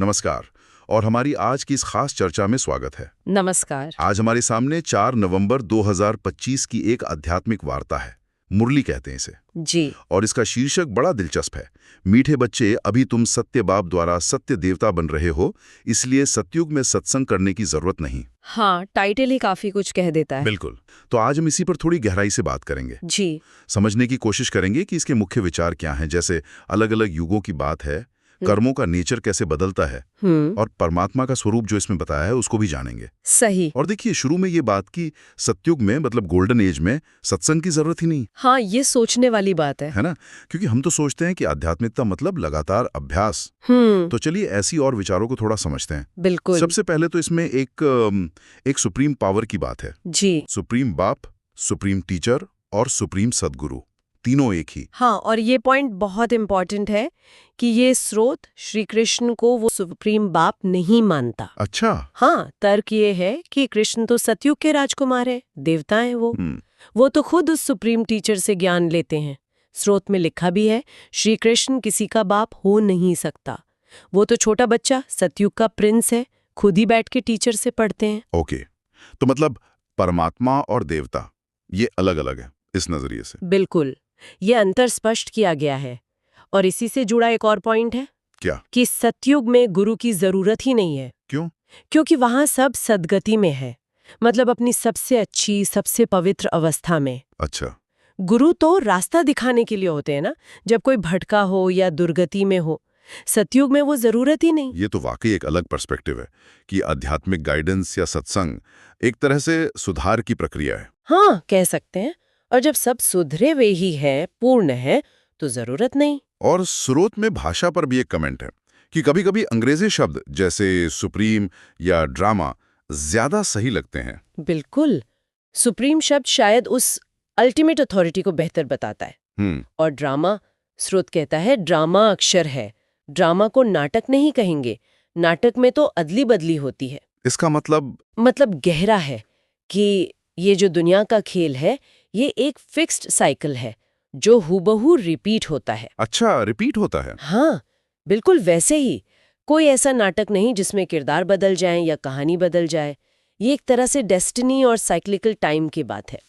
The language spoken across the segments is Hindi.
नमस्कार। और हमारी आज की इस खास चर्चा में स्वागत है। नमस्कार। आज हमारे सामने 4 नवंबर 2025 की एक आध्यात्मिक वार्ता है। मुरली कहते हैं इसे। जी। और इसका शीर्षक बड़ा दिलचस्प है। मीठे बच्चे, अभी तुम सत्य बाप द्वारा सत्य देवता बन रहे हो, इसलिए सतयुग में सत्संग करने की जरूरत नहीं। हाँ, टाइटल ही काफी कुछ कह देता है। बिल्कुल। तो आज हम इसी पर थोड़ी गहराई से बात करेंगे। जी। समझने की कोशिश करेंगे कि इसके मुख्य विचार क्या हैं, जैसे अलग अलग युगों की बात है, कर्मों का नेचर कैसे बदलता है, और परमात्मा का स्वरूप जो इसमें बताया है उसको भी जानेंगे। सही। और देखिए, शुरू में ये बात कि सतयुग में, मतलब गोल्डन एज में, सत्संग की जरूरत ही नहीं। हाँ, ये सोचने वाली बात है ना? क्योंकि हम तो सोचते हैं कि आध्यात्मिकता मतलब लगातार अभ्यास। तो चलिए ऐसी और विचारों को थोड़ा समझते हैं। बिल्कुल। सबसे पहले तो इसमें एक सुप्रीम पावर की बात है। जी। सुप्रीम बाप, सुप्रीम टीचर और सुप्रीम सदगुरु, तीनों एक ही। हाँ, और ये पॉइंट बहुत इम्पोर्टेंट है कि ये स्रोत श्री कृष्ण को वो सुप्रीम बाप नहीं मानता। अच्छा। हाँ, तर्क ये है कि कृष्ण तो सतयुग के राजकुमार है, देवता है वो तो खुद उस सुप्रीम टीचर से ज्ञान लेते हैं। स्रोत में लिखा भी है, श्री कृष्ण किसी का बाप हो नहीं सकता। वो तो छोटा बच्चा सतयुग का प्रिंस है, खुद ही बैठ के टीचर से पढ़ते हैं। ओके, तो मतलब परमात्मा और देवता ये अलग अलग है इस नजरिए से। बिल्कुल, ये अंतर स्पष्ट किया गया है। और इसी से जुड़ा एक और पॉइंट है। क्या? कि सतयुग में गुरु की जरूरत ही नहीं है। क्यों? क्योंकि वहां सब सद्गति में है, मतलब अपनी सबसे अच्छी, सबसे पवित्र अवस्था में। अच्छा। गुरु तो रास्ता दिखाने के लिए होते हैं ना, जब कोई भटका हो या दुर्गति में हो। सतयुग में वो जरूरत ही नहीं। ये तो वाकई एक अलग पर्सपेक्टिव है कि आध्यात्मिक गाइडेंस या सत्संग एक तरह से सुधार की प्रक्रिया है। हाँ, कह सकते हैं। और जब सब सुधरे हुए ही है, पूर्ण है, तो जरूरत नहीं। और स्रोत में भाषा पर भी एक कमेंट है कि कभी-कभी अंग्रेजी शब्द जैसे सुप्रीम या ड्रामा ज्यादा सही लगते हैं। बिल्कुल। सुप्रीम शब्द शायद उस अल्टीमेट अथॉरिटी को बेहतर बताता है। और ड्रामा, स्रोत कहता है ड्रामा अक्षर है। ड्रामा को नाटक नहीं कहेंगे। नाटक में तो अदली बदली होती है। इसका मतलब गहरा है कि ये जो दुनिया का खेल है, ये एक फिक्स्ड साइकिल है जो हूबहू रिपीट होता है। अच्छा, रिपीट होता है। हाँ, बिल्कुल वैसे ही। कोई ऐसा नाटक नहीं जिसमें किरदार बदल जाएं या कहानी बदल जाए। ये एक तरह से डेस्टिनी और साइक्लिकल टाइम की बात है।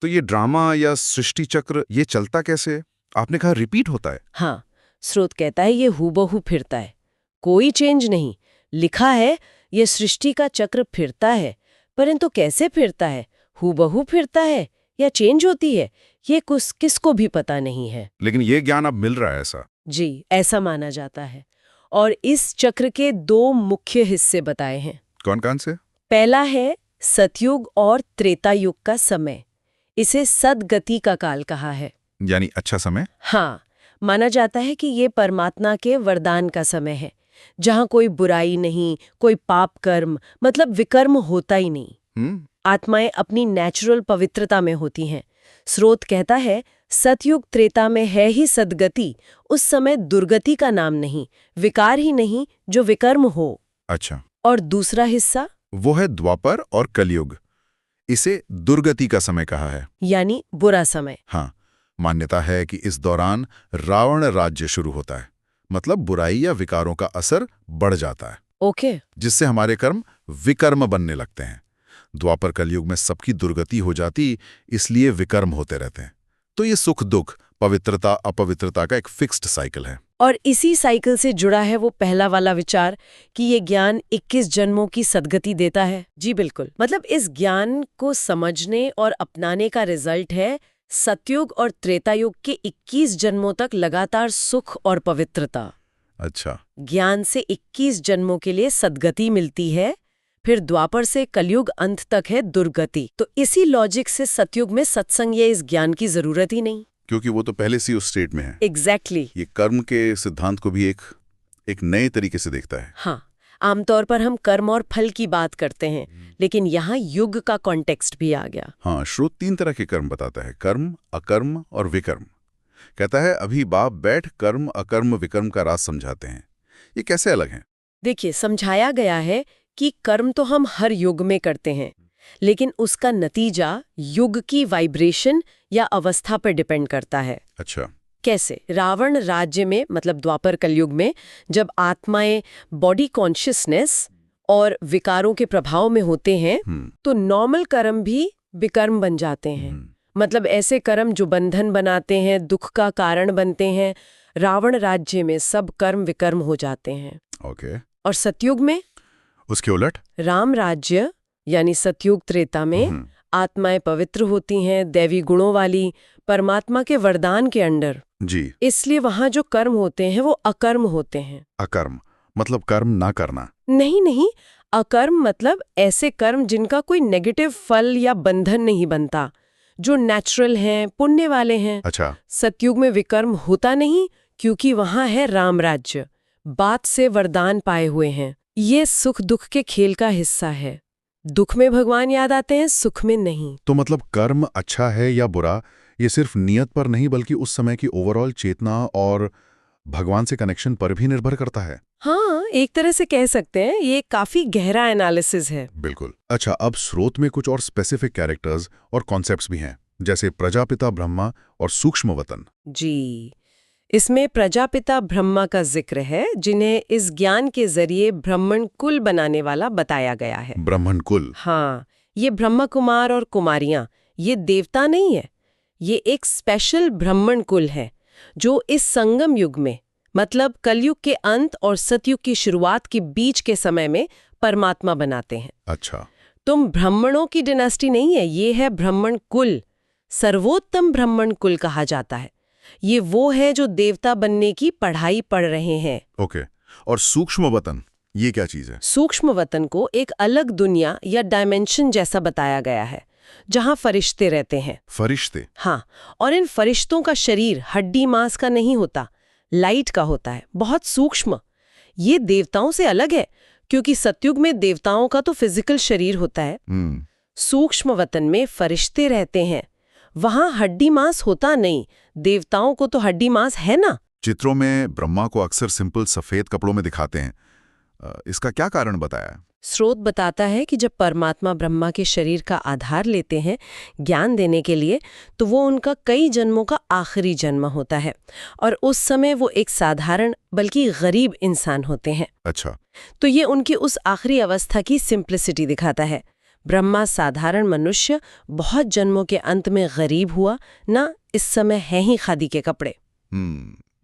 तो ये ड्रामा या सृष्टि चक्र ये चलता कैसे है? आपने कहा रिपीट होता है। हाँ, स्रोत कहता है ये हूबहू फिरता है, कोई चेंज नहीं। लिखा है ये सृष्टि का चक्र फिरता है, परंतु कैसे फिरता है, हूबहू फिरता है या चेंज होती है, ये किसको भी पता नहीं है। लेकिन ये ज्ञान अब मिल रहा है ऐसा? जी, ऐसा माना जाता है। और इस चक्र के दो मुख्य हिस्से बताए हैं। कौन कौन से? पहला है सतयुग और त्रेता युग का समय। इसे सद्गति का काल कहा है, यानी अच्छा समय। हाँ, माना जाता है कि ये परमात्मा के वरदान का समय है, जहाँ कोई बुराई नहीं, कोई पाप कर्म, मतलब विकर्म होता ही नहीं। आत्माएं अपनी नेचुरल पवित्रता में होती हैं। स्रोत कहता है सतयुग त्रेता में है ही सद्गति, उस समय दुर्गति का नाम नहीं, विकार ही नहीं जो विकर्म हो। अच्छा। और दूसरा हिस्सा वो है द्वापर और कलयुग। इसे दुर्गति का समय कहा है, यानी बुरा समय। हाँ, मान्यता है कि इस दौरान रावण राज्य शुरू होता है, मतलब बुराई या विकारों का असर बढ़ जाता है। ओके। जिससे हमारे कर्म विकर्म बनने लगते हैं। द्वापर कलयुग में सबकी दुर्गति हो जाती, इसलिए विकर्म होते रहते हैं। तो ये सुख दुख, पवित्रता अपवित्रता का एक फिक्स्ड साइकिल है। और इसी साइकिल से जुड़ा है वो पहला वाला विचार कि ये ज्ञान 21 जन्मों की सद्गति देता है। जी बिल्कुल, मतलब इस ज्ञान को समझने और अपनाने का रिजल्ट है सतयुग और त्रेता युग के 21 जन्मों तक लगातार सुख और पवित्रता। अच्छा। ज्ञान से 21 जन्मों के लिए सद्गति मिलती है, फिर द्वापर से कलयुग अंत तक है दुर्गति। तो इसी लॉजिक से सतयुग में सत्संग या इस ज्ञान की जरूरत ही नहीं, क्योंकि वो तो पहले से उस स्टेट में है। एग्जैक्टली। ये कर्म के सिद्धांत को भी एक नए तरीके से देखता है। हाँ, आमतौर पर हम कर्म और फल की बात करते हैं, लेकिन यहाँ युग का कॉन्टेक्स्ट भी आ गया। हाँ, श्रोत 3 तरह के कर्म बताता है, कर्म, अकर्म और विकर्म। कहता है अभी बाप बैठ कर्म अकर्म विकर्म का राज समझाते हैं। ये कैसे अलग हैं? देखिए, समझाया गया है कि कर्म तो हम हर युग में करते हैं, लेकिन उसका नतीजा युग की वाइब्रेशन या अवस्था पर डिपेंड करता है। अच्छा। कैसे? रावण राज्य में मतलब द्वापर कलयुग में जब आत्माएं बॉडी कॉन्शियसनेस और विकारों के प्रभाव में होते हैं तो नॉर्मल कर्म भी विकर्म बन जाते हैं। मतलब ऐसे कर्म जो बंधन बनाते हैं, दुख का कारण बनते हैं, रावण राज्य में सब कर्म विकर्म हो जाते हैं। ओके। और सतयुग में? उसके उलट राम राज्य यानी सतयुग त्रेता में आत्माएं पवित्र होती हैं, दैवी गुणों वाली, परमात्मा के वरदान के अंडर जी। इसलिए वहां जो कर्म होते हैं वो अकर्म होते हैं। अकर्म मतलब कर्म ना करना? नहीं, अकर्म मतलब ऐसे कर्म जिनका कोई नेगेटिव फल या बंधन नहीं बनता, जो नेचुरल हैं, पुण्य वाले हैं। अच्छा। सतयुग में विकर्म होता नहीं क्योंकि वहां है राम राज्य, बात से वरदान पाए हुए हैं। ये सुख दुख के खेल का हिस्सा है। दुख में भगवान याद आते हैं, सुख में नहीं। तो मतलब कर्म अच्छा है या बुरा ये सिर्फ नियत पर नहीं बल्कि उस समय की ओवरऑल चेतना और भगवान से कनेक्शन पर भी निर्भर करता है। हाँ, एक तरह से कह सकते हैं। ये काफी गहरा एनालिसिस है। बिल्कुल। अच्छा, अब स्रोत में कुछ और स्पेसिफिक कैरेक्टर्स और कॉन्सेप्ट्स भी हैं, जैसे प्रजापिता ब्रह्मा और सूक्ष्मवतन। जी, इसमें प्रजापिता ब्रह्मा का जिक्र है, जिन्हें इस ज्ञान के जरिए ब्राह्मण कुल बनाने वाला बताया गया है। ब्राह्मण कुल? हाँ, ये ब्रह्मा कुमार और कुमारियां ये देवता नहीं है, ये एक स्पेशल ब्राह्मण कुल है जो इस संगम युग में मतलब कलयुग के अंत और सतयुग की शुरुआत के बीच के समय में परमात्मा बनाते हैं। अच्छा। तुम ब्राह्मणों की डिनास्टी नहीं है, ये है ब्राह्मण कुल। सर्वोत्तम ब्राह्मण कुल कहा जाता है। ये वो है जो देवता बनने की पढ़ाई पढ़ रहे हैं। ओके। और सूक्ष्मवतन ये क्या चीज है? सूक्ष्मवतन को एक अलग दुनिया या डायमेंशन जैसा बताया गया है, जहां फरिश्ते रहते हैं। फरिश्ते? हाँ, और इन फरिश्तों का शरीर हड्डी मांस का नहीं होता, लाइट का होता है, बहुत सूक्ष्म। ये देवताओं से अलग है क्योंकि सतयुग में देवताओं का तो फिजिकल शरीर होता है। सूक्ष्म वतन में फरिश्ते रहते हैं, वहां हड्डी मांस होता नहीं। देवताओं को तो हड्डी मांस है ना। चित्रों में ब्रह्मा को अक्सर सिंपल सफेद कपड़ों में दिखाते हैं, इसका क्या कारण बताया? स्रोत बताता है कि जब परमात्मा ब्रह्मा के शरीर का आधार लेते हैं ज्ञान देने के लिए, तो वो उनका कई जन्मों का आखिरी जन्म होता है और उस समय वो एक साधारण बल्कि गरीब इंसान होते हैं। अच्छा। तो ये उनकी उस आखिरी अवस्था की सिंप्लिसिटी दिखाता है। ब्रह्मा साधारण मनुष्य बहुत जन्मों के अंत में गरीब हुआ ना, इस समय है ही खादी के कपड़े।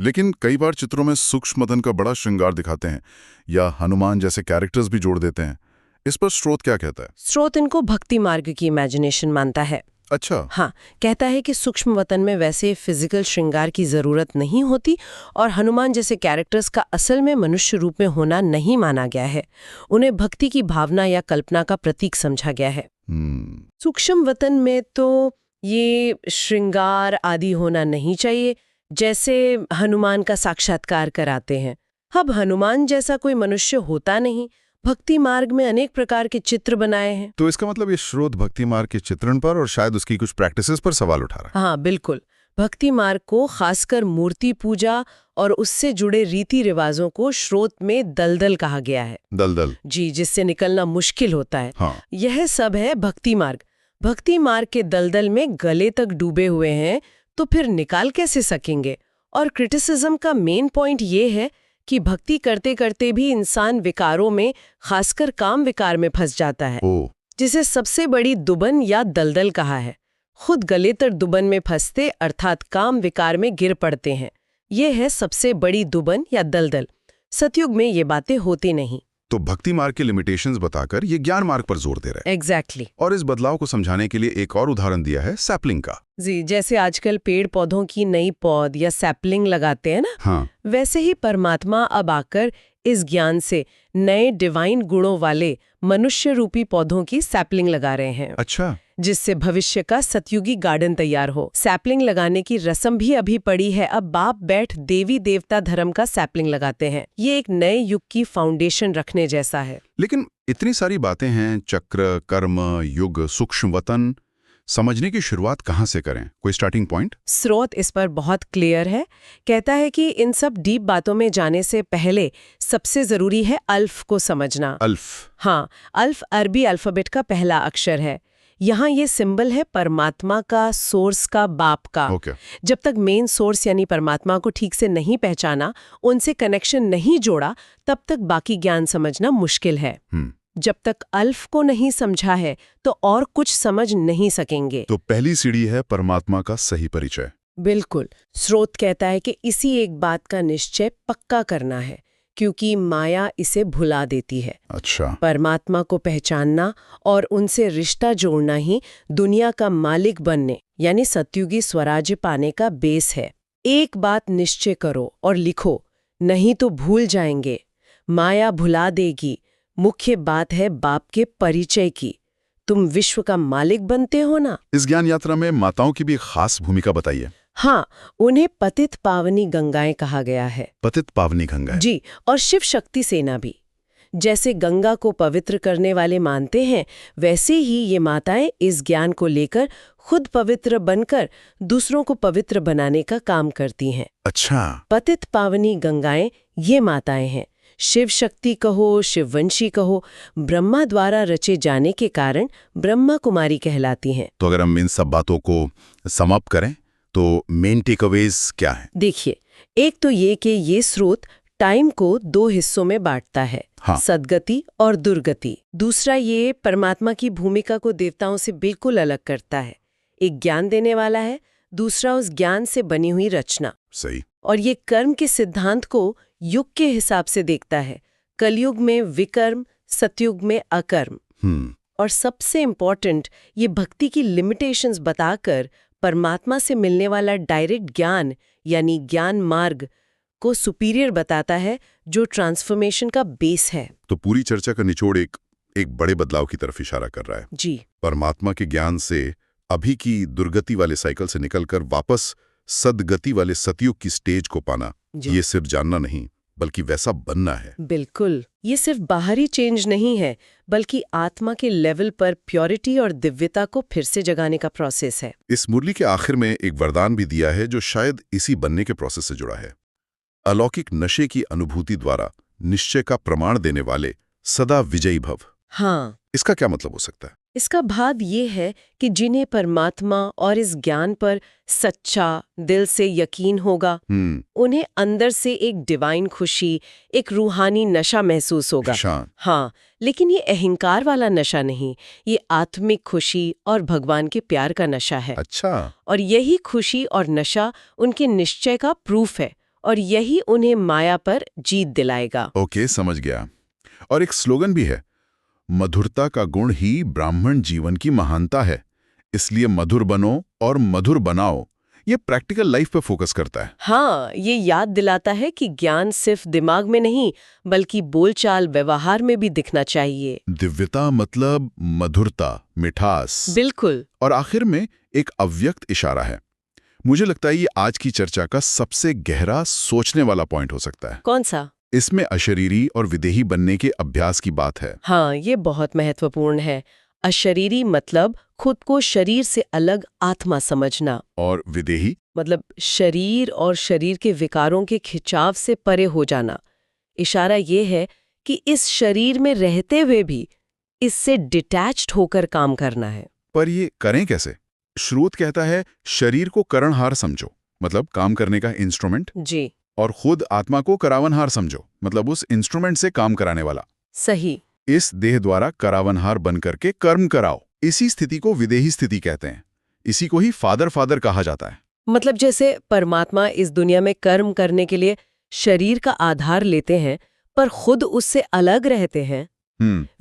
लेकिन कई बार चित्रों में सूक्ष्मवतन का बड़ा श्रृंगार दिखाते हैं या हनुमान जैसे कैरेक्टर्स भी जोड़ देते हैं। इस पर स्रोत क्या कहता है? स्रोत इनको भक्ति मार्ग की इमेजिनेशन मानता है। अच्छा। हाँ, कहता है कि सूक्ष्म वतन में वैसे फिजिकल श्रृंगार की जरूरत नहीं होती और हनुमान जैसे कैरेक्टर्स का असल में मनुष्य रूप में होना नहीं माना गया है। उन्हें भक्ति की भावना या कल्पना का प्रतीक समझा गया है। सूक्ष्म वतन में तो ये श्रृंगार आदि होना नहीं चाहिए, जैसे हनुमान का साक्षात्कार कराते हैं। अब हनुमान जैसा कोई मनुष्य होता नहीं। भक्ति मार्ग में अनेक प्रकार के चित्र बनाए हैं। तो इसका मतलब ये स्रोत भक्ति मार्ग के चित्रण पर और शायद उसकी कुछ प्रैक्टिसेस पर सवाल उठा रहा है। हाँ, बिल्कुल। भक्ति मार्ग को, खासकर मूर्ति पूजा और उससे जुड़े रीति रिवाजों को स्रोत में दलदल कहा गया है। दलदल? जी, जिससे निकलना मुश्किल होता है। हाँ। यह सब है भक्ति मार्ग। भक्ति मार्ग के दलदल में गले तक डूबे हुए हैं, तो फिर निकाल कैसे सकेंगे? और क्रिटिसिज्म का मेन पॉइंट ये है कि भक्ति करते करते भी इंसान विकारों में, खासकर काम विकार में फंस जाता है, जिसे सबसे बड़ी दुबन या दलदल कहा है। खुद गले तक दुबन में फंसते अर्थात काम विकार में गिर पड़ते हैं। ये है सबसे बड़ी दुबन या दलदल। सतयुग में ये बातें होती नहीं। तो भक्ति मार्ग के लिमिटेशंस बताकर ये ज्ञान मार्ग पर जोर दे रहे हैं। एग्जैक्टली। और इस बदलाव को समझाने के लिए एक और उदाहरण दिया है सैपलिंग का। जी, जैसे आजकल पेड़ पौधों की नई पौध या सैपलिंग लगाते हैं ना। हाँ। वैसे ही परमात्मा अब आकर इस ज्ञान से नए डिवाइन गुणों वाले मनुष्य रूपी पौधों की सैपलिंग लगा रहे हैं। अच्छा। जिससे भविष्य का सतयुगी गार्डन तैयार हो। सैपलिंग लगाने की रस्म भी अभी पड़ी है। अब बाप बैठ देवी देवता धर्म का सैपलिंग लगाते हैं। ये एक नए युग की फाउंडेशन रखने जैसा है। लेकिन इतनी सारी बातें हैं, चक्र, कर्म, युग, सूक्ष्म वतन, समझने की शुरुआत कहाँ से करें? कोई स्टार्टिंग पॉइंट? स्रोत इस पर बहुत क्लियर है। कहता है कि इन सब डीप बातों में जाने से पहले सबसे जरूरी है अल्फ को समझना। अल्फ? हाँ, अल्फ अरबी अल्फाबेट का पहला अक्षर है। यहाँ ये सिंबल है परमात्मा का, सोर्स का, बाप का। ओके। जब तक मेन सोर्स यानी परमात्मा को ठीक से नहीं पहचाना, उनसे कनेक्शन नहीं जोड़ा, तब तक बाकी ज्ञान समझना मुश्किल है। जब तक अल्फ को नहीं समझा है तो और कुछ समझ नहीं सकेंगे। तो पहली सीढ़ी है परमात्मा का सही परिचय। बिल्कुल। स्रोत कहता है कि इसी एक बात का निश्चय पक्का करना है, क्योंकि माया इसे भुला देती है। अच्छा। परमात्मा को पहचानना और उनसे रिश्ता जोड़ना ही दुनिया का मालिक बनने यानी सतयुगी स्वराज्य पाने का बेस है। एक बात निश्चय करो और लिखो, नहीं तो भूल जाएंगे, माया भुला देगी। मुख्य बात है बाप के परिचय की। तुम विश्व का मालिक बनते हो ना। इस ज्ञान यात्रा में माताओं की भी खास भूमिका बताइए। हाँ, उन्हें पतित पावनी गंगाएं कहा गया है। पतित पावनी गंगाएं। जी, और शिव शक्ति सेना भी। जैसे गंगा को पवित्र करने वाले मानते हैं, वैसे ही ये माताएं इस ज्ञान को लेकर खुद पवित्र बनकर दूसरों को पवित्र बनाने का काम करती हैं। अच्छा। पतित पावनी गंगाएं ये माताएं हैं। शिव शक्ति कहो, शिववंशी कहो, ब्रह्मा द्वारा रचे जाने के कारण ब्रह्मा कुमारी कहलाती हैं। तो अगर हम इन सब बातों को समाप्त करें तो मेन टेकअवेज क्या है? देखिए, एक तो ये कि ये स्रोत टाइम को 2 हिस्सों में बांटता है। हाँ। सद्गति और दुर्गति। दूसरा ये परमात्मा की भूमिका को देवताओं से बिल्कुल अलग करता है। एक ज्ञान देने वाला है, दूसरा उस ज्ञान से बनी हुई रचना। सही। और ये कर्म के सिद्धांत को युग के हिसाब से देखता है। कलयुग में विकर्म, सतयुग में अकर्म। और सबसे इम्पोर्टेंट, ये भक्ति की लिमिटेशंस बताकर परमात्मा से मिलने वाला डायरेक्ट ज्ञान यानी ज्ञान मार्ग को सुपीरियर बताता है, जो ट्रांसफॉर्मेशन का बेस है। तो पूरी चर्चा का निचोड़ एक बड़े बदलाव की तरफ इशारा कर रहा है। जी। परमात्मा के ज्ञान से अभी की दुर्गति वाले साइकिल से निकलकर वापस सदगति वाले सतयुग की स्टेज को पाना, ये सिर्फ जानना नहीं बल्कि वैसा बनना है। बिल्कुल। ये सिर्फ बाहरी चेंज नहीं है, बल्कि आत्मा के लेवल पर प्योरिटी और दिव्यता को फिर से जगाने का प्रोसेस है। इस मुरली के आखिर में एक वरदान भी दिया है जो शायद इसी बनने के प्रोसेस से जुड़ा है। अलौकिक नशे की अनुभूति द्वारा निश्चय का प्रमाण देने वाले सदा विजयी भव। हाँ। इसका क्या मतलब हो सकता है? इसका भाव ये है कि जिन्हें परमात्मा और इस ज्ञान पर सच्चा दिल से यकीन होगा, उन्हें अंदर से एक डिवाइन खुशी, एक रूहानी नशा महसूस होगा। हाँ, लेकिन ये अहंकार वाला नशा नहीं, ये आत्मिक खुशी और भगवान के प्यार का नशा है। अच्छा। और यही खुशी और नशा उनके निश्चय का प्रूफ है, और यही उन्हें माया पर जीत दिलाएगा। ओके, समझ गया। और एक स्लोगन भी है, मधुरता का गुण ही ब्राह्मण जीवन की महानता है, इसलिए मधुर बनो और मधुर बनाओ। ये प्रैक्टिकल लाइफ पे फोकस करता है। हाँ, ये याद दिलाता है कि ज्ञान सिर्फ दिमाग में नहीं बल्कि बोलचाल व्यवहार में भी दिखना चाहिए। दिव्यता मतलब मधुरता, मिठास। बिल्कुल। और आखिर में एक अव्यक्त इशारा है। मुझे लगता है ये आज की चर्चा का सबसे गहरा सोचने वाला पॉइंट हो सकता है। कौन सा? इसमें अशरीरी और विदेही बनने के अभ्यास की बात है। हाँ, ये बहुत महत्वपूर्ण है। अशरीरी मतलब खुद को शरीर से अलग आत्मा समझना, और विदेही मतलब शरीर और शरीर के विकारों के खिंचाव से परे हो जाना। इशारा ये है कि इस शरीर में रहते हुए भी इससे डिटैच्ड होकर काम करना है। पर ये करें कैसे? श्रुत कहता है शरीर को करणहार समझो, मतलब काम करने का इंस्ट्रूमेंट। जी। और खुद आत्मा को करावनहार समझो, मतलब उस इंस्ट्रूमेंट से काम कराने वाला। सही। इस देह द्वारा करावनहार बन करके कर्म कराओ। इसी स्थिति को विदेही स्थिति कहते हैं। इसी को ही फादर कहा जाता है। मतलब जैसे परमात्मा इस दुनिया में कर्म करने के लिए शरीर का आधार लेते हैं पर खुद उससे अलग रहते हैं,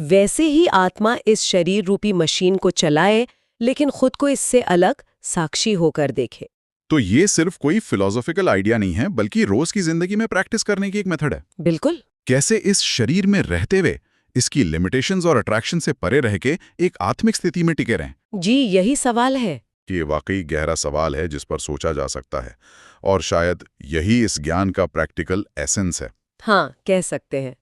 वैसे ही आत्मा इस शरीर रूपी मशीन को चलाए लेकिन खुद को इससे अलग साक्षी होकर देखे। तो ये सिर्फ कोई फिलोसॉफिकल आइडिया नहीं है, बल्कि रोज की जिंदगी में प्रैक्टिस करने की एक मेथड है। बिल्कुल। कैसे इस शरीर में रहते हुए इसकी लिमिटेशंस और अट्रैक्शन से परे रह के एक आत्मिक स्थिति में टिके रहें? जी, यही सवाल है। ये वाकई गहरा सवाल है जिस पर सोचा जा सकता है, और शायद यही इस ज्ञान का प्रैक्टिकल एसेंस है। हाँ, कह सकते हैं।